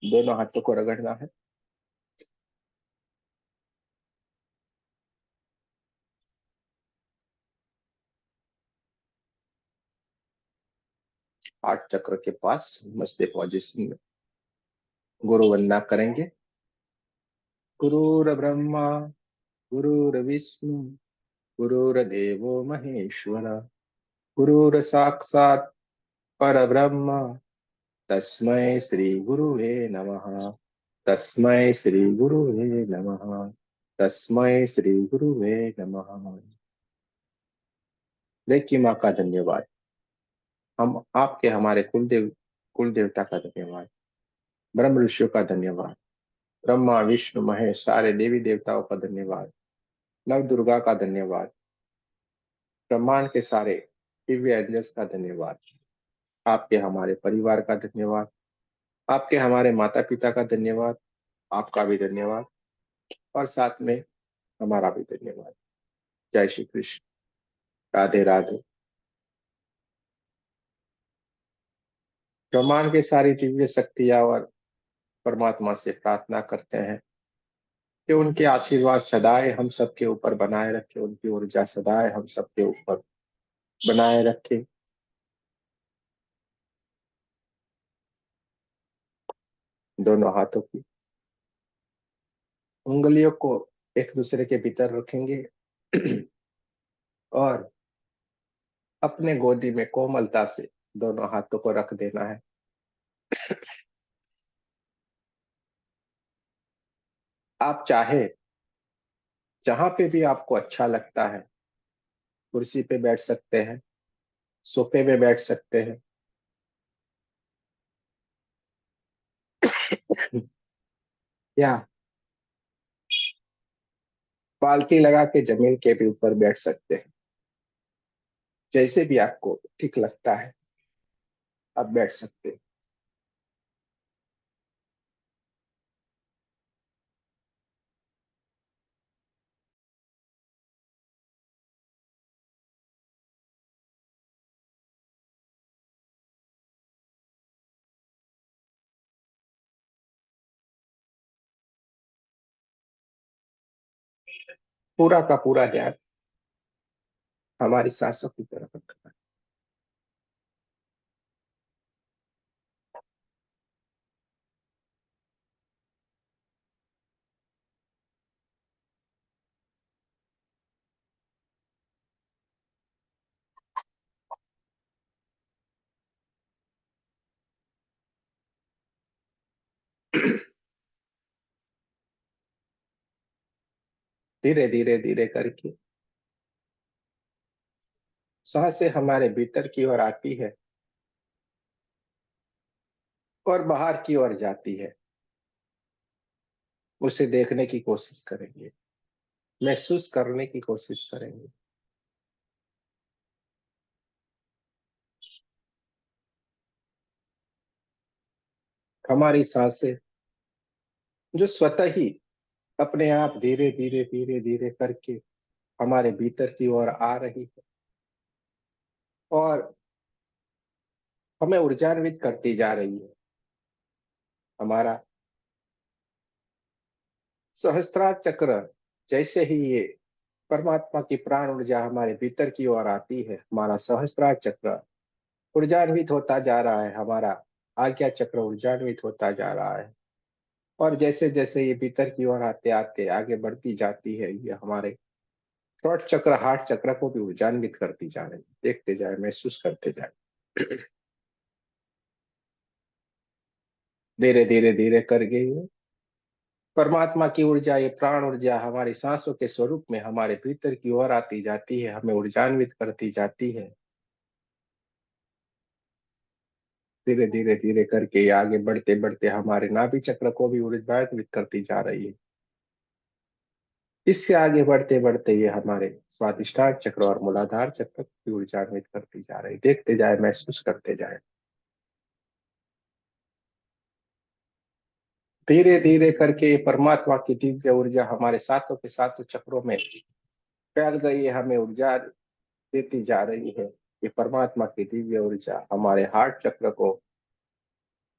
दोनों हाथों को रगड़ना है। हार्ट चक्र के पास नमस्ते पोजीशन में गुरु वंदना करेंगे। गुरुर ब्रह्मा गुरुर विष्णु गुरुर्देवो महेश्वर गुरुर साक्षात परब्रह्म तस्मै श्री गुरुवे नमः। तस्मै श्री गुरुवे नमः। तस्मै श्री गुरुवे नमः। देखिए माँ का धन्यवाद। हम आपके हमारे कुल देवता का धन्यवाद। ब्रह्म ऋषियों का धन्यवाद। ब्रह्मा विष्णु महेश सारे देवी देवताओं का धन्यवाद। नव दुर्गा का धन्यवाद। ब्रह्मांड के सारे दिव्य एंजल्स का धन्यवाद। आपके हमारे परिवार का धन्यवाद। आपके हमारे माता पिता का धन्यवाद। आपका भी धन्यवाद और साथ में हमारा भी धन्यवाद। जय श्री कृष्ण। राधे राधे। ब्रह्मांड की सारी दिव्य शक्तियां और परमात्मा से प्रार्थना करते हैं कि उनके आशीर्वाद सदाए हम सबके ऊपर बनाए रखे, उनकी ऊर्जा सदाए हम सबके ऊपर बनाए रखे। दोनों हाथों की उंगलियों को एक दूसरे के भीतर रखेंगे और अपने गोदी में कोमलता से दोनों हाथों को रख देना है। आप चाहे जहां पे भी आपको अच्छा लगता है, कुर्सी पे बैठ सकते हैं, सोफे पे बैठ सकते हैं या पालथी लगा के जमीन के भी ऊपर बैठ सकते हैं। जैसे भी आपको ठीक लगता है आप बैठ सकते हैं। पूरा का पूरा ध्यान हमारी सांसों की तरफ रखना है। धीरे धीरे धीरे करके सांसें हमारे भीतर की ओर आती है और बाहर की ओर जाती है। उसे देखने की कोशिश करेंगे, महसूस करने की कोशिश करेंगे। हमारी सांसें जो स्वतः ही अपने आप धीरे धीरे धीरे धीरे करके हमारे भीतर की ओर आ रही है और हमें ऊर्जान्वित करती जा रही है। हमारा सहस्त्रार चक्र जैसे ही ये परमात्मा की प्राण ऊर्जा हमारे भीतर की ओर आती है, हमारा सहस्त्रार चक्र ऊर्जान्वित होता जा रहा है। हमारा आज्ञा चक्र ऊर्जान्वित होता जा रहा है और जैसे जैसे ये भीतर की ओर आते आते आगे बढ़ती जाती है, ये हमारे थ्रोट चक्र हार्ट चक्र को भी ऊर्जान्वित करती जा रही है। देखते जाए, महसूस करते जाए। धीरे धीरे धीरे करके ये परमात्मा की ऊर्जा, ये प्राण ऊर्जा हमारी सांसों के स्वरूप में हमारे भीतर की ओर आती जाती है, हमें ऊर्जान्वित करती जाती है। धीरे धीरे धीरे करके ये आगे बढ़ते बढ़ते हमारे नाभि चक्र को भी ऊर्जान्वित करती जा रही है। इससे आगे बढ़ते बढ़ते ये हमारे स्वादिष्ठान चक्र और मूलाधार चक्र को भी ऊर्जान्वित करती जा रही है। देखते जाए, महसूस करते जाए। धीरे धीरे करके ये परमात्मा की दिव्य ऊर्जा हमारे सातों के सातों चक्रों में फैल गई है, हमें ऊर्जा देती जा रही है। ये परमात्मा की दिव्य ऊर्जा हमारे हार्ट चक्र को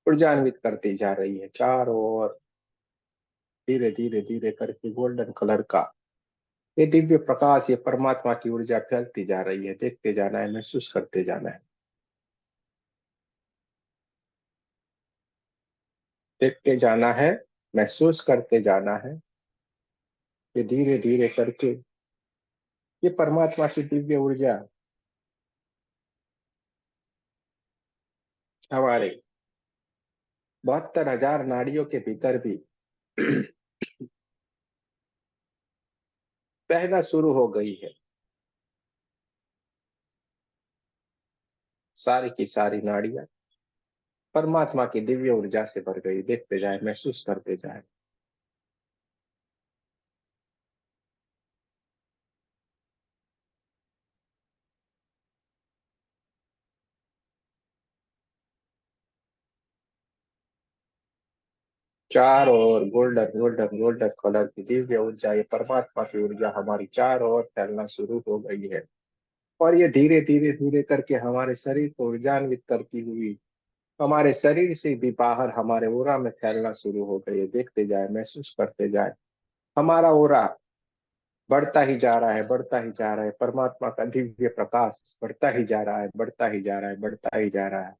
ऊर्जान्वित करती जा रही है चारों ओर। धीरे धीरे धीरे करके गोल्डन कलर का ये दिव्य प्रकाश, ये परमात्मा की ऊर्जा फैलती जा रही है। देखते जाना है, महसूस करते जाना है, देखते जाना है, महसूस करते जाना है। ये धीरे धीरे करके ये परमात्मा की दिव्य ऊर्जा हमारे 72,000 नाड़ियों के भीतर भी बहना शुरू हो गई है। सारी की सारी नाड़ियां परमात्मा की दिव्य ऊर्जा से भर गई। देखते जाए, महसूस करते जाए। चारों ओर गोल्डन गोल्डन गोल्डन कलर की दिव्य ऊर्जा, ये परमात्मा की ऊर्जा हमारी चारों ओर फैलना शुरू हो गई है। और ये धीरे धीरे धीरे करके हमारे शरीर को ऊर्जान्वित करती हुई हमारे शरीर से भी बाहर हमारे ओरा में फैलना शुरू हो गई है। देखते जाए, महसूस करते जाए। हमारा ओरा बढ़ता ही जा रहा है, बढ़ता ही जा रहा है। परमात्मा का दिव्य प्रकाश बढ़ता ही जा रहा है, बढ़ता ही जा रहा है, बढ़ता ही जा रहा है।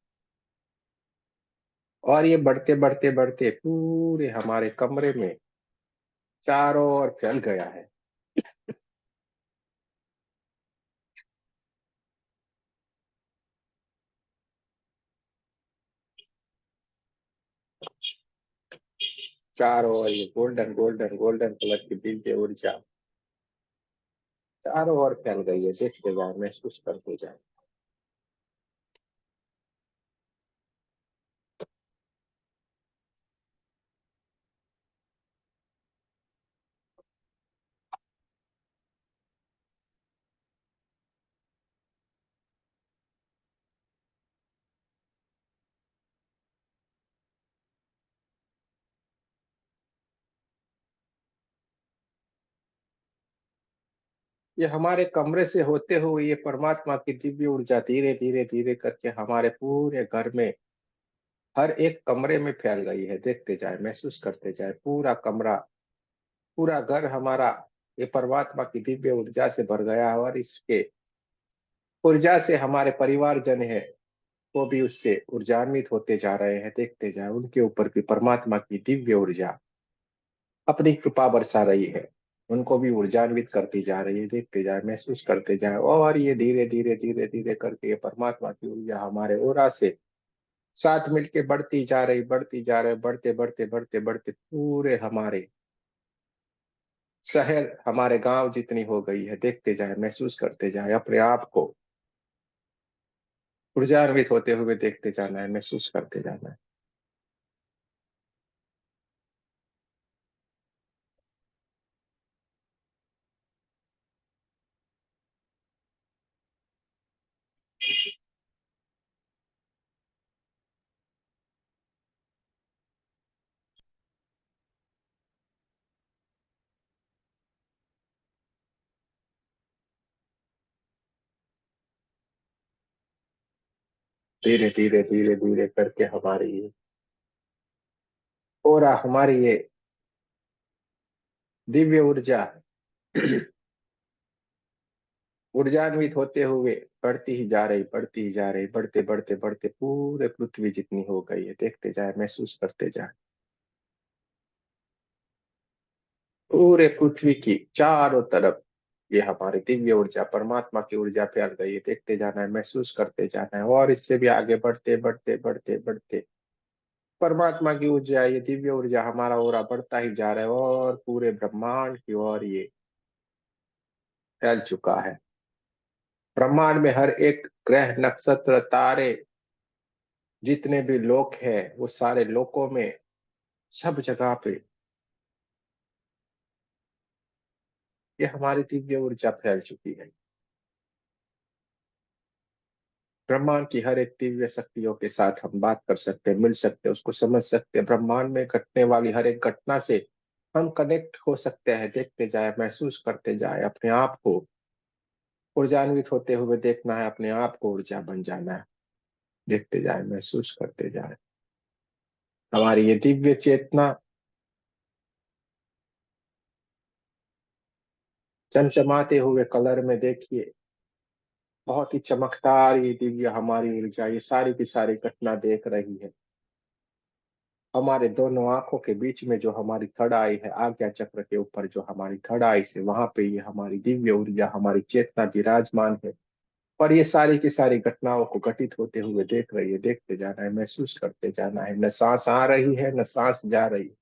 और ये बढ़ते बढ़ते बढ़ते पूरे हमारे कमरे में चारों ओर फैल गया है। चारों ओर ये गोल्डन गोल्डन गोल्डन कलर की दिव्य ऊर्जा चारों ओर फैल गई है। देखते जाए, महसूस करते जाए। ये हमारे कमरे से होते हुए ये परमात्मा की दिव्य ऊर्जा धीरे धीरे धीरे करके हमारे पूरे घर में हर एक कमरे में फैल गई है। देखते जाए, महसूस करते जाए। पूरा कमरा, पूरा घर हमारा ये परमात्मा की दिव्य ऊर्जा से भर गया है। और इसके ऊर्जा से हमारे परिवारजन है वो भी उससे ऊर्जान्वित होते जा रहे हैं। देखते जाए, उनके ऊपर भी परमात्मा की दिव्य ऊर्जा अपनी कृपा बरसा रही है। उनको भी ऊर्जान्वित करती जा रही है। देखते जाए, महसूस करते जाए। और ये धीरे धीरे धीरे धीरे करके ये परमात्मा की ऊर्जा हमारे ओरा से साथ मिलके बढ़ती जा रही, बढ़ती जा रही, बढ़ते बढ़ते बढ़ते बढ़ते पूरे हमारे शहर, हमारे गांव जितनी हो गई है। देखते जाए, महसूस करते जाए। अपने आप को ऊर्जान्वित होते हुए देखते जाना है, महसूस करते जाना है। धीरे धीरे धीरे धीरे करके हमारी ये ओरा, हमारी ये दिव्य ऊर्जा ऊर्जान्वित होते हुए बढ़ती ही जा रही, बढ़ती ही जा रही, बढ़ते बढ़ते बढ़ते पूरे पृथ्वी जितनी हो गई है। देखते जाए, महसूस करते जाए। पूरे पृथ्वी की चारों तरफ ये हमारी दिव्य ऊर्जा, परमात्मा की ऊर्जा फैल गई है। देखते जाना है, महसूस करते जाना है। और इससे भी आगे बढ़ते बढ़ते बढ़ते बढ़ते परमात्मा की ऊर्जा, ये दिव्य ऊर्जा हमारा ओरा बढ़ता ही जा रहा है और पूरे ब्रह्मांड की ओर ये फैल चुका है। ब्रह्मांड में हर एक ग्रह, नक्षत्र, तारे, जितने भी लोक हैं वो सारे लोकों में सब जगह पे ये हमारी दिव्य ऊर्जा फैल चुकी है। ब्रह्मांड की हर एक दिव्य शक्तियों के साथ हम बात कर सकते हैं, मिल सकते हैं, उसको समझ सकते हैं। ब्रह्मांड में घटने वाली हर एक घटना से हम कनेक्ट हो सकते हैं। देखते जाए, महसूस करते जाए। अपने आप को ऊर्जान्वित होते हुए देखना है, अपने आप को ऊर्जा बन जाना है। देखते जाए, महसूस करते जाए। हमारी ये दिव्य चेतना चमचमाते हुए कलर में देखिए, बहुत ही चमकदार ये दिव्य हमारी ऊर्जा ये सारी की सारी घटना देख रही है। हमारे दोनों आंखों के बीच में जो हमारी थर्ड आई है, आज्ञा चक्र के ऊपर जो हमारी थर्ड आई से, वहां पे ये हमारी दिव्य ऊर्जा हमारी चेतना विराजमान है। और ये सारी की सारी घटनाओं को घटित होते हुए देख रही है। देखते जाना है, महसूस करते जाना है। न सांस आ रही है, न सांस जा रही है।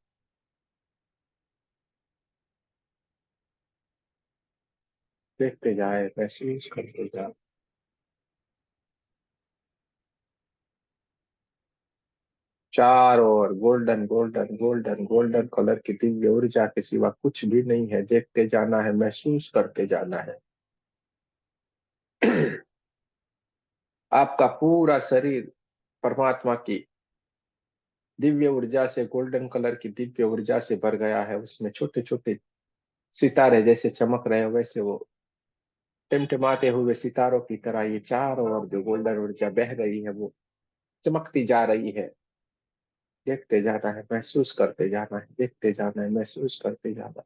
देखते जाए, महसूस करते जाए। चारों ओर golden golden golden golden colour की दिव्य ऊर्जा के सिवा कुछ भी नहीं है। देखते जाना है, महसूस करते जाना है। आपका पूरा शरीर परमात्मा की दिव्य ऊर्जा से, गोल्डन कलर की दिव्य ऊर्जा से भर गया है। उसमें छोटे छोटे सितारे जैसे चमक रहे हो, वैसे वो टिमटिमाते हुए सितारों की तरह ये चारों ओर जो गोल्डन ऊर्जा बह रही है, वो चमकती जा रही है। देखते जाना है, महसूस करते जाना है। देखते जाना है, महसूस करते जाना है।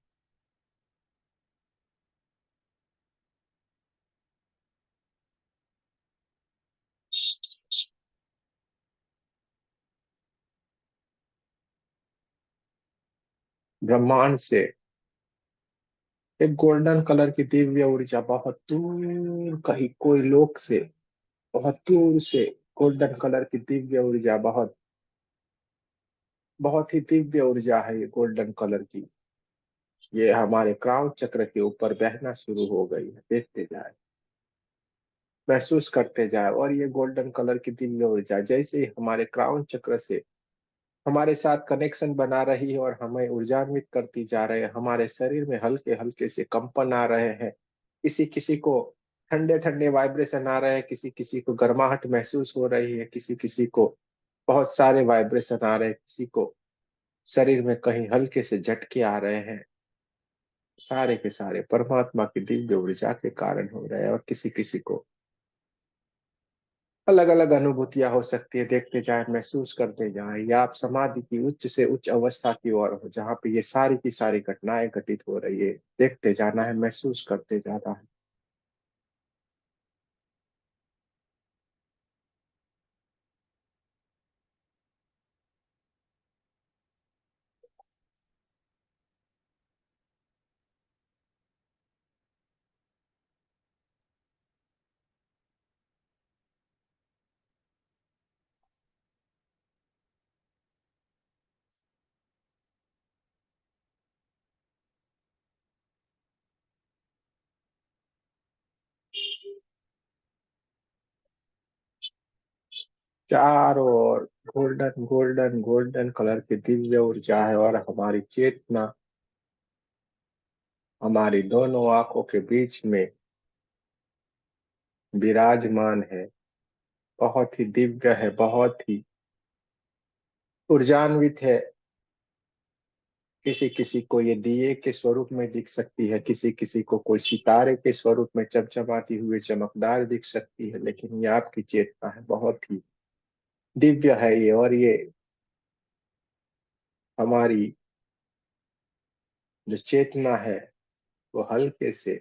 ब्रह्मांड से एक गोल्डन कलर की दिव्य ऊर्जा बहुत दूर, कहीं कोई लोक से, बहुत दूर से गोल्डन कलर की दिव्य ऊर्जा, बहुत बहुत ही दिव्य ऊर्जा है ये गोल्डन कलर की। ये हमारे क्राउन चक्र के ऊपर बहना शुरू हो गई है। देखते जाए, महसूस करते जाए। और ये गोल्डन कलर की दिव्य ऊर्जा जैसे ही हमारे क्राउन चक्र से हमारे साथ कनेक्शन बना रही है और हमें ऊर्जान्वित करती जा रहे हैं। हमारे शरीर में हल्के हल्के से कंपन आ रहे हैं। किसी किसी को ठंडे ठंडे वाइब्रेशन आ रहे हैं, किसी किसी को गर्माहट महसूस हो रही है, किसी किसी को बहुत सारे वाइब्रेशन आ रहे हैं, किसी को शरीर में कहीं हल्के से झटके आ रहे हैं। सारे के सारे परमात्मा की दिव्य ऊर्जा के कारण हो रहे हैं। और किसी किसी को अलग अलग अनुभूतियां हो सकती है। देखते जाए, महसूस करते जाए, या आप समाधि की उच्च से उच्च अवस्था की ओर हो, जहाँ पे ये सारी की सारी घटनाएं घटित हो रही है। देखते जाना है, महसूस करते जाना है। 4 और गोल्डन गोल्डन गोल्डन कलर की दिव्य ऊर्जा है। और हमारी चेतना हमारी दोनों आंखों के बीच में विराजमान है। बहुत ही दिव्य है, बहुत ही ऊर्जान्वित है। किसी किसी को ये दिए के स्वरूप में दिख सकती है, किसी किसी को कोई सितारे के स्वरूप में चमचमाती हुई चमकदार दिख सकती है। लेकिन ये आपकी चेतना है, बहुत ही दिव्य है ये। और ये हमारी जो चेतना है, वो हल्के से,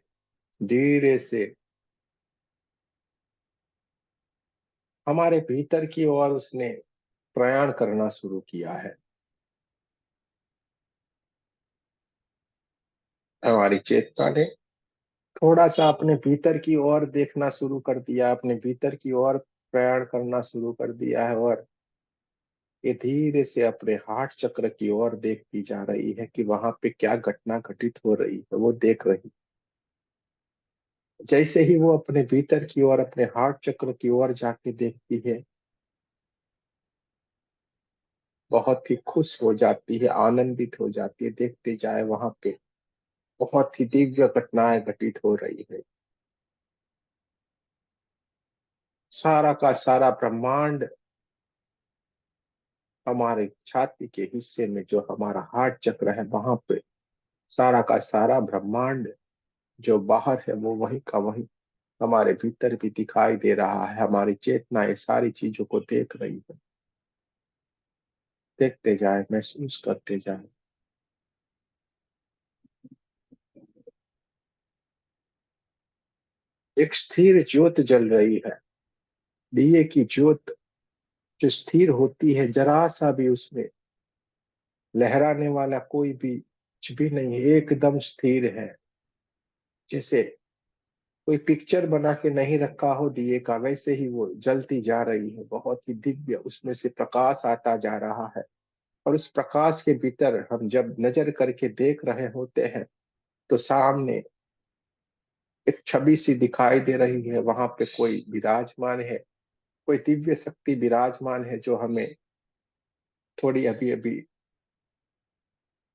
धीरे से हमारे भीतर की ओर उसने प्रयाण करना शुरू किया है। हमारी चेतना ने थोड़ा सा अपने भीतर की ओर देखना शुरू कर दिया, अपने भीतर की ओर प्रयाण करना शुरू कर दिया है। और ये धीरे से अपने हार्ट चक्र की ओर देखती जा रही है कि वहां पे क्या घटना घटित हो रही है, वो देख रही। जैसे ही वो अपने भीतर की ओर, अपने हार्ट चक्र की ओर जाके देखती है, बहुत ही खुश हो जाती है, आनंदित हो जाती है। देखते जाए, वहां पे बहुत ही दिव्य घटनाएं घटित हो रही है। सारा का सारा ब्रह्मांड हमारे छाती के हिस्से में, जो हमारा हार्ट चक्र है, वहां पे सारा का सारा ब्रह्मांड जो बाहर है, वो वही का वही हमारे भीतर भी दिखाई दे रहा है। हमारी चेतना ये सारी चीजों को देख रही है। देखते जाए, महसूस करते जाए। एक स्थिर ज्योत जल रही है। दिए की ज्योत जो स्थिर होती है, जरा सा भी उसमें लहराने वाला कोई भी कुछ भी नहीं है, एकदम स्थिर है। जैसे कोई पिक्चर बना के नहीं रखा हो दिए का, वैसे ही वो जलती जा रही है, बहुत ही दिव्य उसमें से प्रकाश आता जा रहा है। और उस प्रकाश के भीतर हम जब नजर करके देख रहे होते हैं, तो सामने एक छवि सी दिखाई दे रही है। वहां पे कोई विराजमान है, कोई दिव्य शक्ति विराजमान है, जो हमें थोड़ी अभी अभी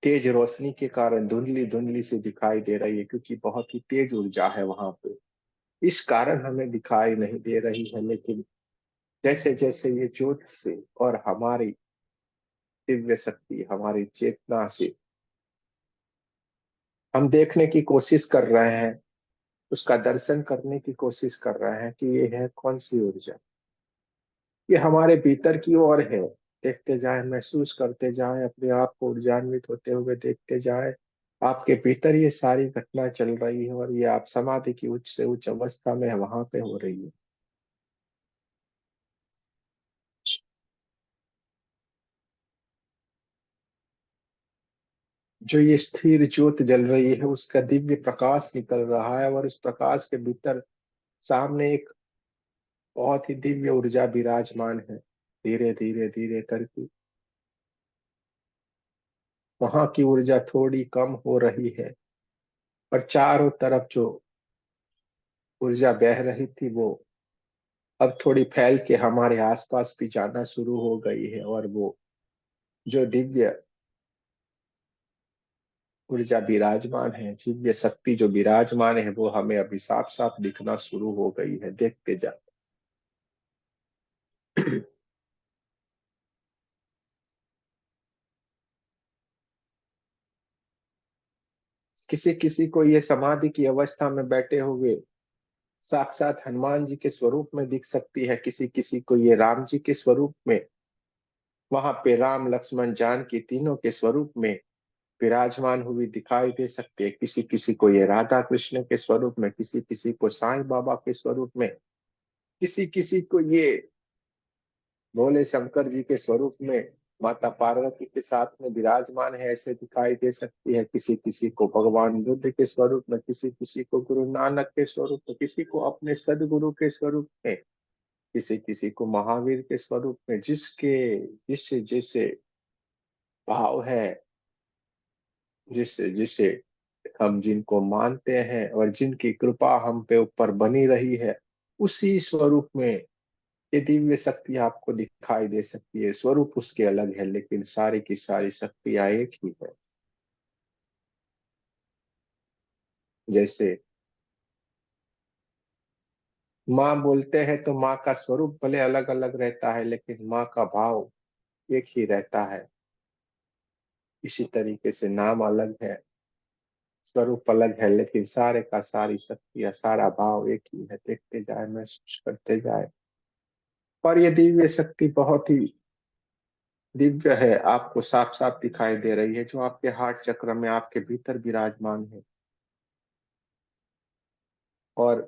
तेज रोशनी के कारण धुंधली धुंधली सी दिखाई दे रही है, क्योंकि बहुत ही तेज ऊर्जा है वहां पे। इस कारण हमें दिखाई नहीं दे रही है, लेकिन जैसे जैसे ये ज्योत से और हमारी दिव्य शक्ति, हमारी चेतना से हम देखने की कोशिश कर रहे हैं, उसका दर्शन करने की कोशिश कर रहे हैं कि ये है कौन सी ऊर्जा। ये हमारे भीतर की ओर है। देखते जाएं, महसूस करते जाएं, अपने आप को ऊर्जान्वित होते हुए देखते जाएं। आपके भीतर ये सारी घटना चल रही है, और ये आप समाधि की उच्च से उच्च अवस्था में वहां पे हो रही है। जो ये स्थिर ज्योत जल रही है, उसका दिव्य प्रकाश निकल रहा है, और इस प्रकाश के भीतर सामने एक बहुत ही दिव्य ऊर्जा विराजमान है। धीरे धीरे धीरे करके वहां की ऊर्जा थोड़ी कम हो रही है, और चारों तरफ जो ऊर्जा बह रही थी, वो अब थोड़ी फैल के हमारे आसपास भी जाना शुरू हो गई है। और वो जो दिव्य ऊर्जा विराजमान है, दिव्य शक्ति जो विराजमान है, वो हमें अभी साफ साफ दिखना शुरू हो गई है। देखते जा। किसी किसी को ये समाधि की अवस्था में बैठे हुए साक्षात हनुमान जी के स्वरूप में दिख सकती है, किसी किसी को ये राम जी के स्वरूप में, वहां पे राम लक्ष्मण जानकी तीनों के स्वरूप में विराजमान हुई दिखाई दे सकती है। किसी किसी को ये राधा कृष्ण के स्वरूप में, किसी किसी को साईं बाबा के स्वरूप में, किसी किसी को ये भोले शंकर जी के स्वरूप में माता पार्वती के साथ में विराजमान है, ऐसे दिखाई दे सकती है। किसी किसी को भगवान बुद्ध के स्वरूप में, किसी किसी को गुरु नानक के स्वरूप में, किसी को अपने सदगुरु के स्वरूप में, किसी किसी को महावीर के स्वरूप में। जिसके जिससे जिसे भाव है, जिससे जिसे हम जिनको मानते हैं और जिनकी कृपा हम पे ऊपर बनी रही है, उसी स्वरूप में ये दिव्य शक्ति आपको दिखाई दे सकती है। स्वरूप उसके अलग है, लेकिन सारी की सारी शक्तियां एक ही है। जैसे माँ बोलते हैं, तो माँ का स्वरूप भले अलग अलग रहता है, लेकिन माँ का भाव एक ही रहता है। इसी तरीके से नाम अलग है, स्वरूप अलग है, लेकिन सारे का सारी शक्ति या सारा भाव एक ही है। देखते जाए, महसूस करते जाए। और ये दिव्य शक्ति बहुत ही दिव्य है, आपको साफ साफ दिखाई दे रही है, जो आपके हार्ट चक्र में आपके भीतर विराजमान है। और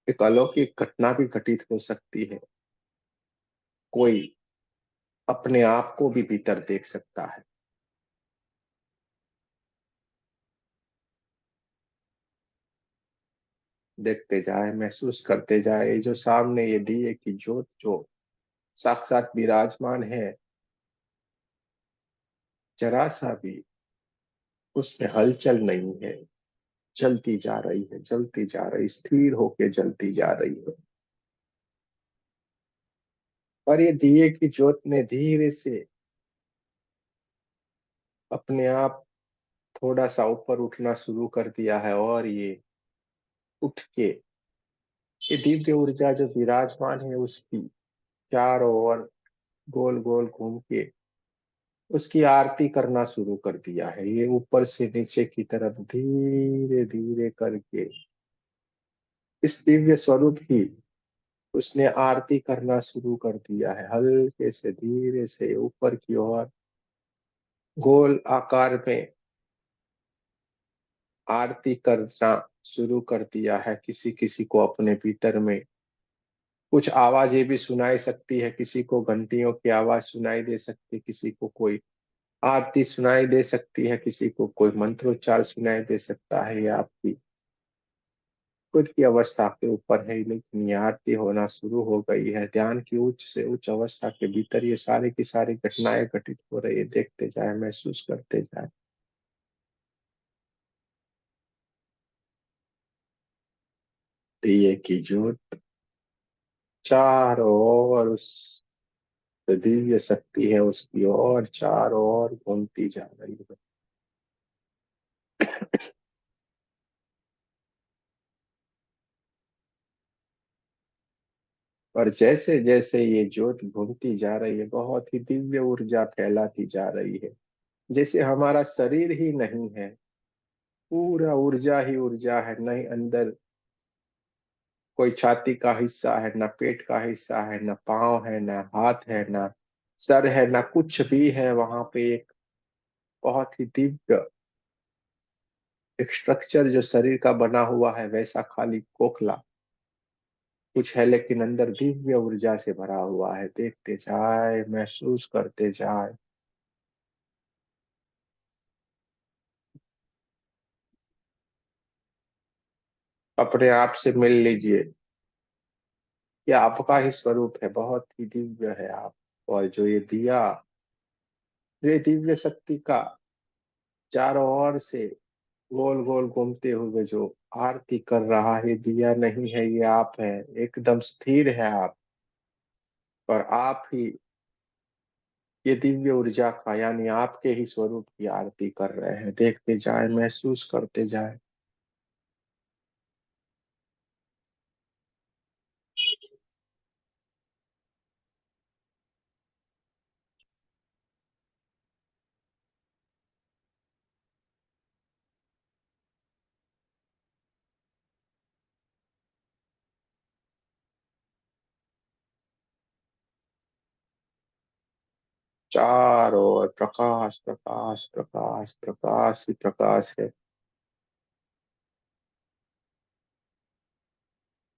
एक अलौकिक घटना भी घटित हो सकती है। कोई अपने आप को भी भीतर देख सकता है। देखते जाए, महसूस करते जाए। ये जो सामने ये दिए की ज्योत जो साक्षात विराजमान है, जरा सा भी उसमें हलचल नहीं है। जलती जा रही है, जलती जा रही, स्थिर होके जलती जा रही है। और ये दिए की ज्योत ने धीरे से अपने आप थोड़ा सा ऊपर उठना शुरू कर दिया है, और ये उठ के ये दिव्य ऊर्जा जो विराजमान है, उसकी चारों ओर गोल गोल घूम के उसकी आरती करना शुरू कर दिया है। ये ऊपर से नीचे की तरफ धीरे धीरे करके इस दिव्य स्वरूप की उसने आरती करना शुरू कर दिया है, हल्के से धीरे से ऊपर की ओर गोल आकार में आरती करना शुरू कर दिया है। किसी किसी को अपने भीतर में कुछ आवाजें भी सुनाई सकती है, किसी को घंटियों की आवाज सुनाई दे सकती है, किसी को कोई आरती सुनाई दे सकती है, किसी को कोई मंत्रोच्चार सुनाई दे सकता है। ये आपकी खुद की अवस्था के ऊपर है, लेकिन ये आरती होना शुरू हो गई है। ध्यान की उच्च से उच्च अवस्था के भीतर ये सारी की सारी घटनाएं घटित हो रही है। देखते जाए, महसूस करते जाए। दिए की ज्योत चारों ओर उस दिव्य शक्ति है उसकी ओर चारों ओर घूमती जा रही है। और जैसे जैसे ये ज्योत घूमती जा रही है, बहुत ही दिव्य ऊर्जा फैलाती जा रही है। जैसे हमारा शरीर ही नहीं है, पूरा ऊर्जा ही ऊर्जा है। नहीं अंदर कोई छाती का हिस्सा है, ना पेट का हिस्सा है, ना पाँव है, ना हाथ है, ना सर है, ना कुछ भी है। वहां पे एक बहुत ही दिव्य एक स्ट्रक्चर जो शरीर का बना हुआ है, वैसा खाली खोखला कुछ है, लेकिन अंदर दिव्य ऊर्जा से भरा हुआ है। देखते जाए, महसूस करते जाए। अपने आप से मिल लीजिए कि आपका ही स्वरूप है, बहुत ही दिव्य है आप। और जो ये दिया, ये दिव्य शक्ति का चारों ओर से गोल गोल घूमते हुए जो आरती कर रहा है, दिया नहीं है, ये आप है। एकदम स्थिर है आप, और आप ही ये दिव्य ऊर्जा का यानी आपके ही स्वरूप की आरती कर रहे हैं। देखते जाए, महसूस करते जाए। चारों ओर प्रकाश प्रकाश प्रकाश प्रकाश ही प्रकाश है।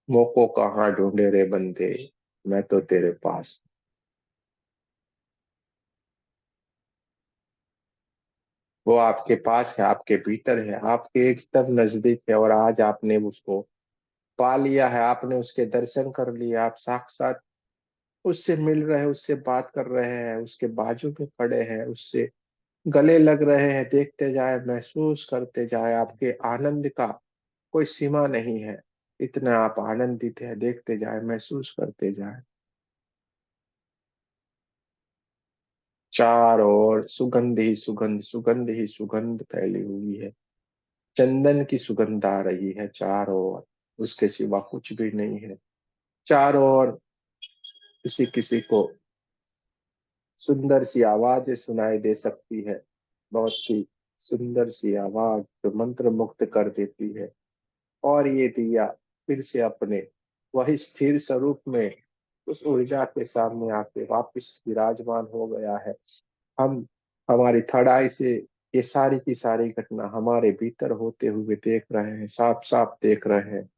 मोको कहाँ ढूंढे रे बंदे, मैं तो तेरे पास। वो आपके पास है, आपके भीतर है, आपके एकदम नजदीक है। और आज आपने उसको पा लिया है, आपने उसके दर्शन कर लिए। आप साक्षात उससे मिल रहे हैं, उससे बात कर रहे हैं, उसके बाजू में खड़े हैं, उससे गले लग रहे हैं। देखते जाए, महसूस करते जाए। आपके आनंद का कोई सीमा नहीं है, इतना आप आनंदित है। देखते जाए, महसूस करते जाए। चारों ओर सुगंध ही सुगंध, सुगंध ही सुगंध फैली हुई है। चंदन की सुगंध आ रही है चारों ओर, उसके सिवा कुछ भी नहीं है। चारों ओर किसी किसी को सुंदर सी आवाज सुनाई दे सकती है, बहुत ही सुंदर सी आवाज जो मंत्र मुक्त कर देती है। और ये दिया फिर से अपने वही स्थिर स्वरूप में उस ऊर्जा के सामने आके वापस विराजमान हो गया है। हम हमारी थड़ाई से ये सारी की सारी घटना हमारे भीतर होते हुए देख रहे हैं, साफ साफ देख रहे हैं।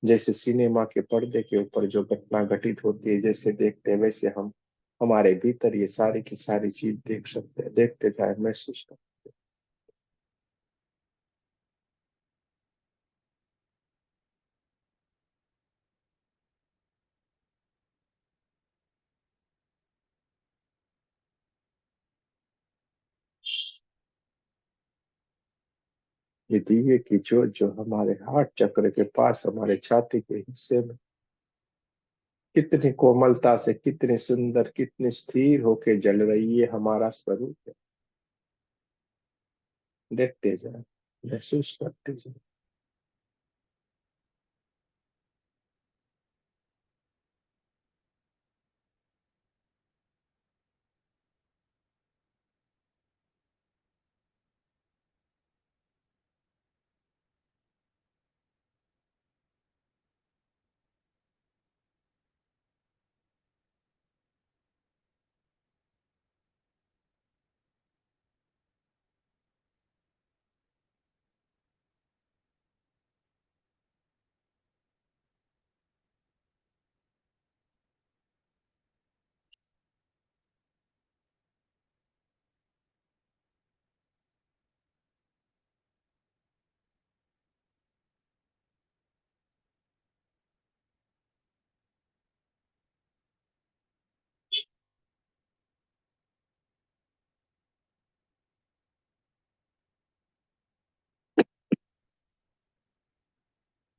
जैसे सिनेमा के पर्दे के ऊपर जो घटना घटित होती है, जैसे देखते हैं, वैसे हम हमारे भीतर ये सारी की सारी चीज देख सकते हैं। देखते जाए, महसूस कर। ये दिए की ज्योत जो हमारे हार्ट चक्र के पास, हमारे छाती के हिस्से में कितनी कोमलता से, कितनी सुंदर, कितनी स्थिर होके जल रही है, हमारा स्वरूप है। देखते जाए, महसूस करते जाए।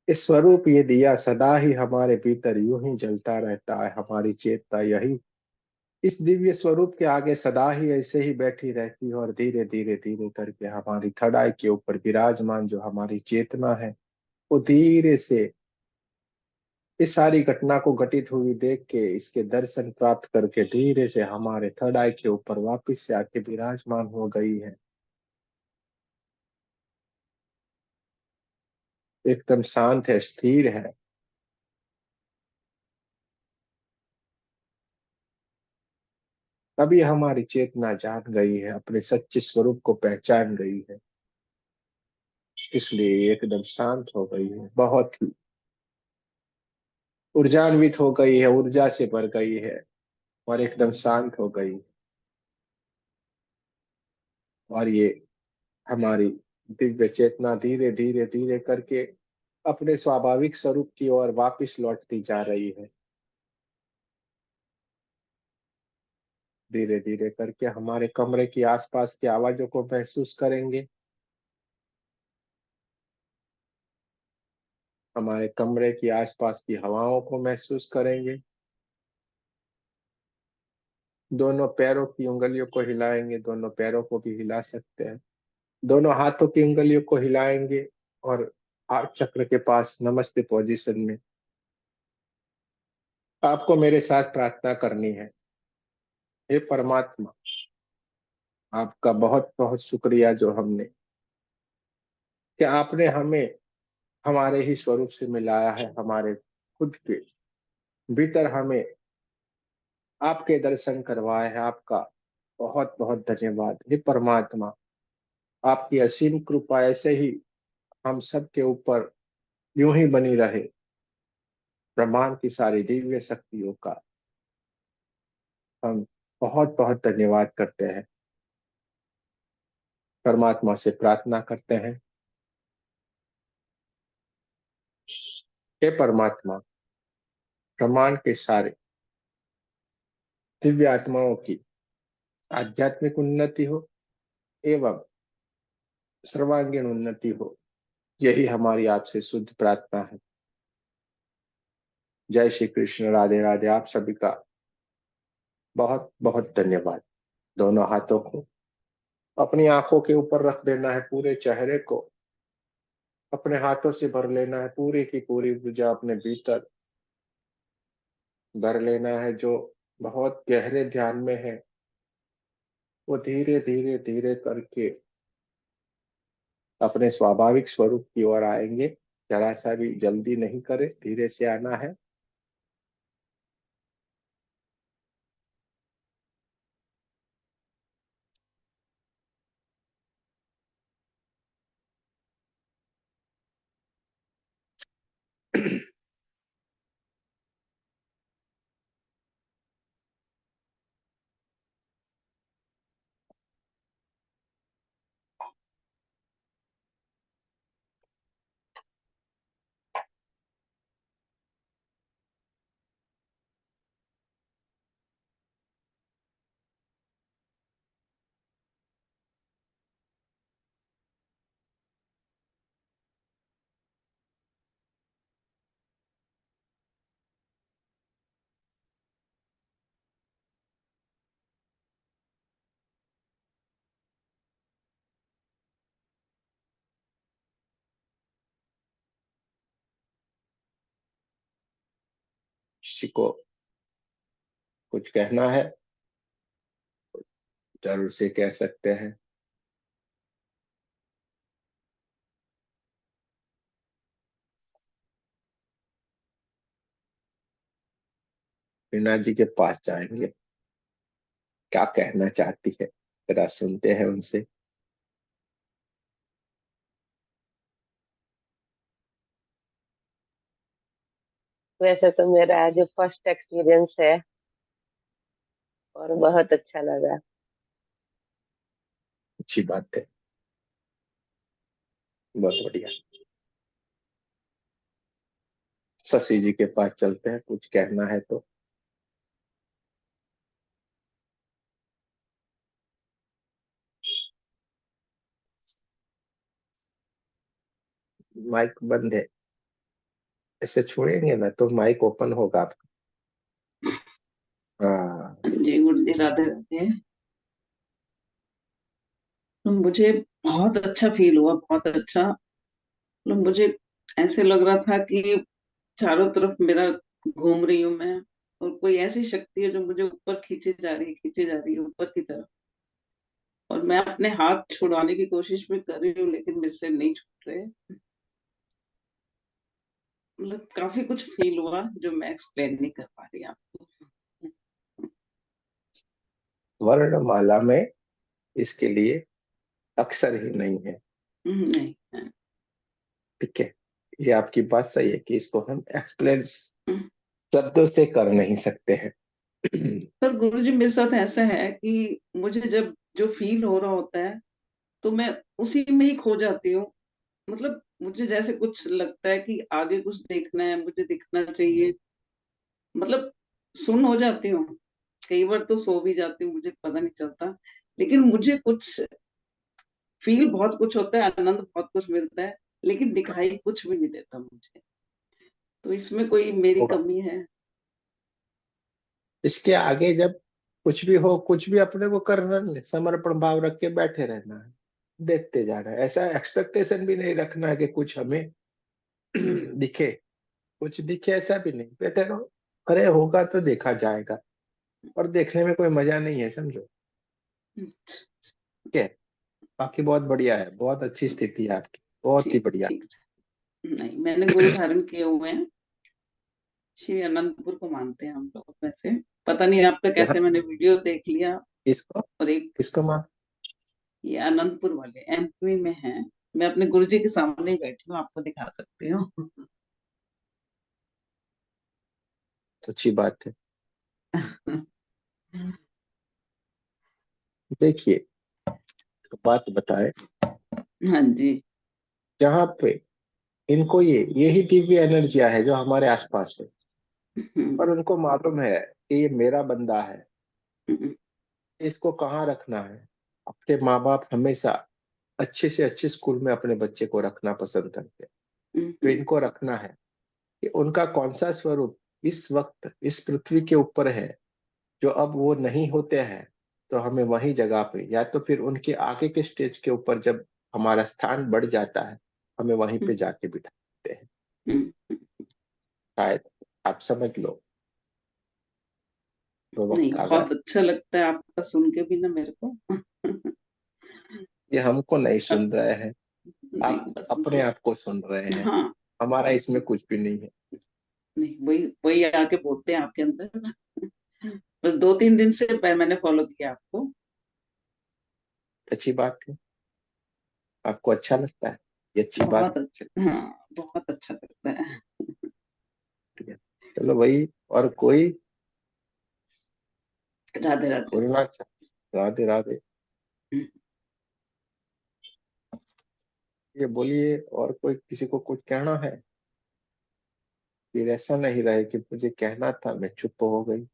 इस स्वरूप ये दिया सदा ही हमारे भीतर यूं ही जलता रहता है, हमारी चेतना यही इस दिव्य स्वरूप के आगे सदा ही ऐसे ही बैठी रहती है, और धीरे धीरे धीरे करके हमारी थड़ाई के ऊपर विराजमान जो हमारी चेतना है, वो धीरे से इस सारी घटना को घटित हुई देख के, इसके दर्शन प्राप्त करके धीरे से हमारे थर्ड आई के ऊपर वापस से आके विराजमान हो गई है। एकदम शांत है, स्थिर है। तभी हमारी चेतना जान गई है, अपने सच्चे स्वरूप को पहचान गई है, इसलिए ये एकदम शांत हो गई है, बहुत ही ऊर्जान्वित हो गई है, ऊर्जा से भर गई है, और एकदम शांत हो गई। और ये हमारी दिव्य चेतना धीरे धीरे धीरे करके अपने स्वाभाविक स्वरूप की ओर वापस लौटती जा रही है। धीरे धीरे करके हमारे कमरे की आसपास की आवाजों को महसूस करेंगे। हमारे कमरे की आसपास की हवाओं को महसूस करेंगे। दोनों पैरों की उंगलियों को हिलाएंगे, दोनों पैरों को भी हिला सकते हैं। दोनों हाथों की उंगलियों को हिलाएंगे, और हार्ट चक्र के पास नमस्ते पोजीशन में आपको मेरे साथ प्रार्थना करनी है। हे परमात्मा, आपका बहुत बहुत शुक्रिया जो हमने कि आपने हमें हमारे ही स्वरूप से मिलाया है, हमारे खुद के भीतर हमें आपके दर्शन करवाए हैं। आपका बहुत बहुत धन्यवाद हे परमात्मा। आपकी असीम कृपा ऐसे ही हम सब के ऊपर यूं ही बनी रहे। ब्रह्मांड की सारी दिव्य शक्तियों का हम बहुत बहुत धन्यवाद करते हैं। परमात्मा से प्रार्थना करते हैं, हे परमात्मा, ब्रह्मांड के सारे दिव्य आत्माओं की आध्यात्मिक उन्नति हो एवं सर्वांगीण उन्नति हो, यही हमारी आपसे शुद्ध प्रार्थना है। जय श्री कृष्ण, राधे राधे। आप सभी का बहुत बहुत धन्यवाद। दोनों हाथों को अपनी आंखों के ऊपर रख देना है, पूरे चेहरे को अपने हाथों से भर लेना है, पूरी की पूरी ऊर्जा अपने भीतर भर लेना है। जो बहुत गहरे ध्यान में है, वो धीरे धीरे धीरे करके अपने स्वाभाविक स्वरूप की ओर आएंगे। जरा सा भी जल्दी नहीं करे, धीरे से आना है। किसी को कुछ कहना है, जरूर से कह सकते हैं। रीना जी के पास जाएंगे, क्या कहना चाहती है, जरा सुनते हैं उनसे। वैसे तो मेरा आज फर्स्ट एक्सपीरियंस है और बहुत अच्छा लगा। अच्छी बात है, बहुत बढ़िया। शशि जी के पास चलते हैं, कुछ कहना है तो। माइक बंद है। ऐसे छोड़ेंगे ना तो माइक ओपन होगा आपका। हाँ। जी गुरु जी, राधे राधे। तो मुझे बहुत अच्छा फील हुआ, बहुत अच्छा। मतलब मुझे ऐसे लग रहा था कि चारों तरफ मेरा घूम रही हूँ मैं, और कोई ऐसी शक्ति है जो मुझे ऊपर खींचे जा रही है, खींचे जा रही है ऊपर की तरफ। और मैं अपने हाथ छुड़वाने की कोशिश भी कर रही हूँ, लेकिन मेरे से नहीं छूट रहे। मतलब काफी कुछ फील हुआ जो मैं एक्सप्लेन नहीं कर पा रही आपको। वर्णमाला में इसके लिए अक्षर ही नहीं है। नहीं। ठीक है। ये आपकी बात सही है कि इसको हम एक्सप्लेन शब्दों से कर नहीं सकते हैं। पर गुरुजी, मेरे साथ ऐसा है कि मुझे जब जो फील हो रहा होता है तो मैं उसी में ही खो जाती हूँ। मतलब मुझे जैसे कुछ लगता है कि आगे कुछ देखना है, मुझे दिखना चाहिए। मतलब सुन हो जाती हूँ, कई बार तो सो भी जाती हूँ, मुझे पता नहीं चलता। लेकिन मुझे कुछ फील बहुत कुछ होता है, आनंद बहुत कुछ मिलता है, लेकिन दिखाई कुछ भी नहीं देता मुझे। तो इसमें कोई मेरी होगा। कमी है? इसके आगे जब कुछ भी हो, कुछ भी अपने को करना नहीं, समर्पण भाव रख के बैठे रहना है, देखते जाना है। ऐसा एक्सपेक्टेशन भी नहीं रखना है कि कुछ हमें दिखे, कुछ दिखे, ऐसा भी नहीं, बैठे रहो। अरे होगा तो देखा जाएगा, और देखने में कोई मजा नहीं है, समझो। ठीक है। बाकी बहुत बढ़िया है, बहुत अच्छी स्थिति है आपकी, बहुत ही ठीक बढ़िया। ठीक। नहीं, मैंने गुरु धारण किए हुए हैं। श्री अनंतपुर को मानते हैं हम लोग वैसे। पता नहीं आपका यहाँ कैसे, मैंने वीडियो देख लिया। किसको, और एक किसको मान। ये अनंतपुर वाले एमपी में हैं। मैं अपने गुरुजी के सामने ही बैठी हूँ, आपको दिखा सकती हूँ। अच्छी बात है। देखिए, एक बात बताए, हाँ जी। जहाँ पे इनको यही दिव्य एनर्जिया है जो हमारे आसपास है, हम्म, और उनको मालूम है कि ये मेरा बंदा है, हम्म, इसको कहाँ रखना है। अपने माँ बाप हमेशा अच्छे से अच्छे स्कूल में अपने बच्चे को रखना पसंद करते हैं। तो हम्म, इनको रखना है कि उनका कौन सा स्वरूप इस वक्त इस पृथ्वी के ऊपर है, जो अब वो नहीं होते हैं। तो हमें वही जगह पे, या तो फिर उनके आगे के स्टेज के ऊपर जब हमारा स्थान बढ़ जाता है, हमें वहीं पे जाके बिठा देते हैं। हम्म। शायद आप समझ लो, वो नहीं, वक्त आ गया। बहुत अच्छा लगता है आपका सुन के भी ना मेरे को। ये हमको नहीं अब सुन रहे हैं, नहीं, आप बस अपने आप को सुन रहे हैं। हाँ। हमारा इसमें कुछ भी नहीं है। नहीं, वही वही आके बोलते हैं आपके अंदर। बस 2-3 दिन से मैंने फॉलो किया आपको। अच्छी बात है, आपको अच्छा लगता है, ये अच्छी बात बहुत है। अच्छा, हाँ, बहुत अच्छा लगता है। ठीक है। चलो भाई, और कोई राधे राधे। बोलना राधे राधे। ये बोलिए, और कोई किसी को कुछ कहना है? फिर ऐसा नहीं रहे कि मुझे कहना था मैं चुप हो गई।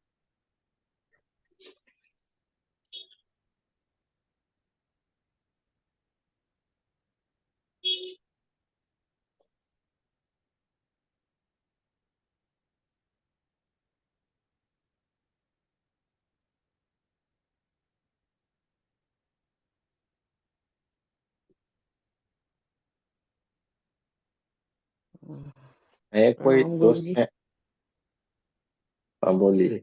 है कोई प्रणाम दोस्त गुरुजी। है? हाँ बोलिए।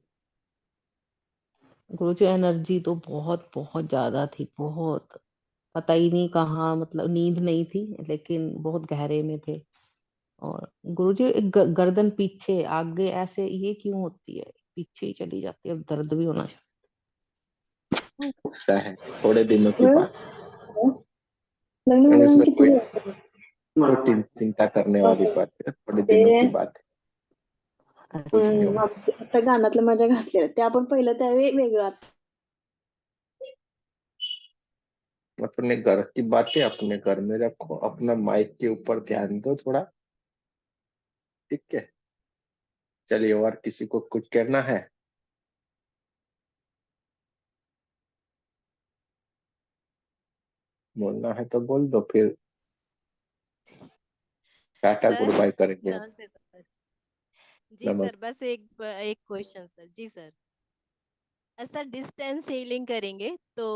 गुरुजी, एनर्जी तो बहुत बहुत ज्यादा थी, बहुत। पता ही नहीं कहाँ, मतलब नींद नहीं थी, लेकिन बहुत गहरे में थे। और गुरुजी, एक गर्दन पीछे आगे ऐसे ये क्यों होती है? पीछे ही चली जाती है, अब दर्द भी होना होता है, थोड़े दिनों की हम्म। बात। और इसमें किती कोई दिवस कोई चिंता करने वाली बात है, थोड़े ते दिनों की बात है। कुछ नहीं होगा। आता गाण्यातलं माझ्या घातलेलं ते आपण पहिलं त्यावेळी वेगळं अपने घर की बातें अपने घर में रखो, अपना माइक के ऊपर ध्यान दो थोड़ा। ठीक है। चलिए, और किसी को कुछ कहना है? बोलना है तो बोल दो, फिर टाटा सर, गुड बाय करेंगे हम। नमस्ते सर। जी सर, नमस्ते। बस एक क्वेश्चन सर। जी सर, सर डिस्टेंस हीलिंग करेंगे तो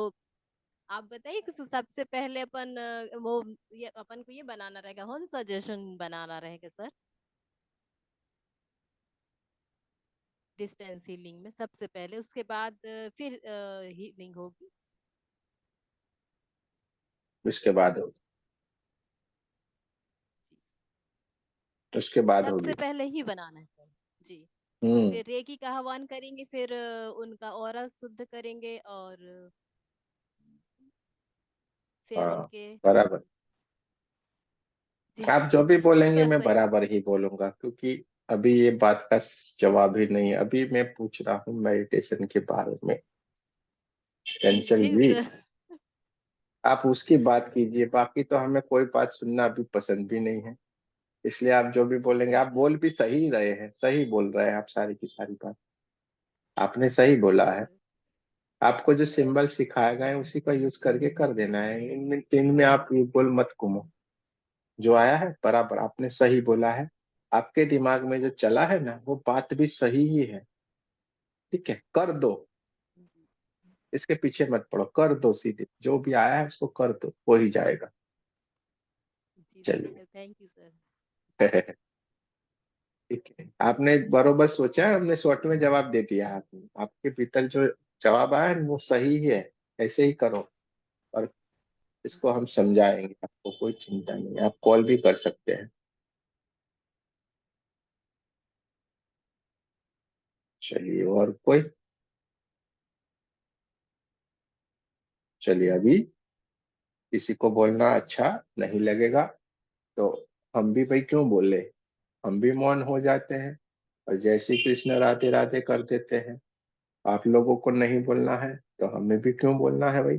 आप बताइए कि सबसे पहले अपन ये अपन को ये बनाना रहेगा, कौन सा सजेशन बनाना रहेगा सर डिस्टेंस हीलिंग में सबसे पहले, उसके बाद फिर हीलिंग होगी। उसके बाद होगी, जी, उसके बाद सबसे होगी। पहले ही बनाना है सर। जी, हम्म। फिर रेकी का आह्वान करेंगे, फिर उनका ऑरा शुद्ध करेंगे, और फिर हाँ, उनके बराबर। जी आप जो भी बोलेंगे सर मैं सही। बराबर ही बोलूंगा, क्योंकि अभी ये बात का जवाब ही नहीं है। अभी मैं पूछ रहा हूँ मेडिटेशन के बारे में। चंचल जी जी, सर। आप उसकी बात कीजिए, बाकी तो हमें कोई बात सुनना अभी पसंद भी नहीं है। इसलिए आप जो भी बोलेंगे, आप बोल भी सही रहे हैं, सही बोल रहे हैं आप, सारी की सारी बात आपने सही बोला जी है। सर। आपको जो सिंबल सिखाया गया है उसी का यूज करके कर देना है। इनमें तीन में आप ये बोल मत घूमो। जो आया है बराबर आपने सही बोला है। आपके दिमाग में जो चला है ना, वो बात भी सही ही है। ठीक है, कर दो, इसके पीछे मत पड़ो, कर दो, सीधे जो भी आया है उसको कर दो, हो ही जाएगा। जी चलिए। Sir, thank you sir. ठीक है, आपने बरोबर सोचा है, हमने शॉर्ट में जवाब दे दिया है आपने। आपके भीतर जो जवाब आया है वो सही ही है। ऐसे ही करो, और इसको हम समझाएंगे, आपको कोई चिंता नहीं है। आप कॉल भी कर सकते हैं। चलिए, और कोई? चलिए, अभी किसी को बोलना अच्छा नहीं लगेगा तो हम भी भाई क्यों बोले, हम भी मौन हो जाते हैं और जय श्री कृष्ण राधे राधे कर देते हैं। आप लोगों को नहीं बोलना है तो हमें भी क्यों बोलना है भाई।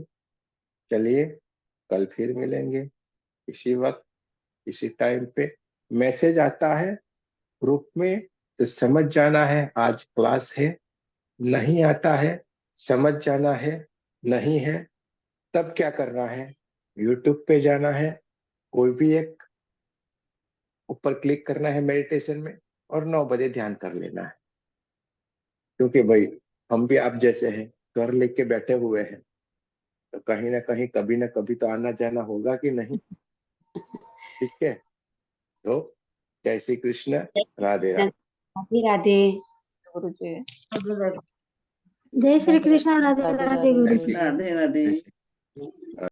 चलिए, कल फिर मिलेंगे इसी वक्त, इसी टाइम पे। मैसेज आता है ग्रुप में तो समझ जाना है आज क्लास है। नहीं आता है, समझ जाना है नहीं है। तब क्या करना है, यूट्यूब पे जाना है, कोई भी एक ऊपर क्लिक करना है मेडिटेशन में, और 9 बजे ध्यान कर लेना है। क्योंकि भाई हम भी आप जैसे हैं, घर लेके बैठे हुए हैं, तो कहीं ना कहीं कभी ना कभी तो आना जाना होगा कि नहीं। ठीक है, तो जय श्री कृष्ण, राधे राधे। राधे राधे गुरु जी। जय श्री कृष्ण राधे राधे राधे राधे। गुरु जय जी। श्री राधे राधे। जय श्री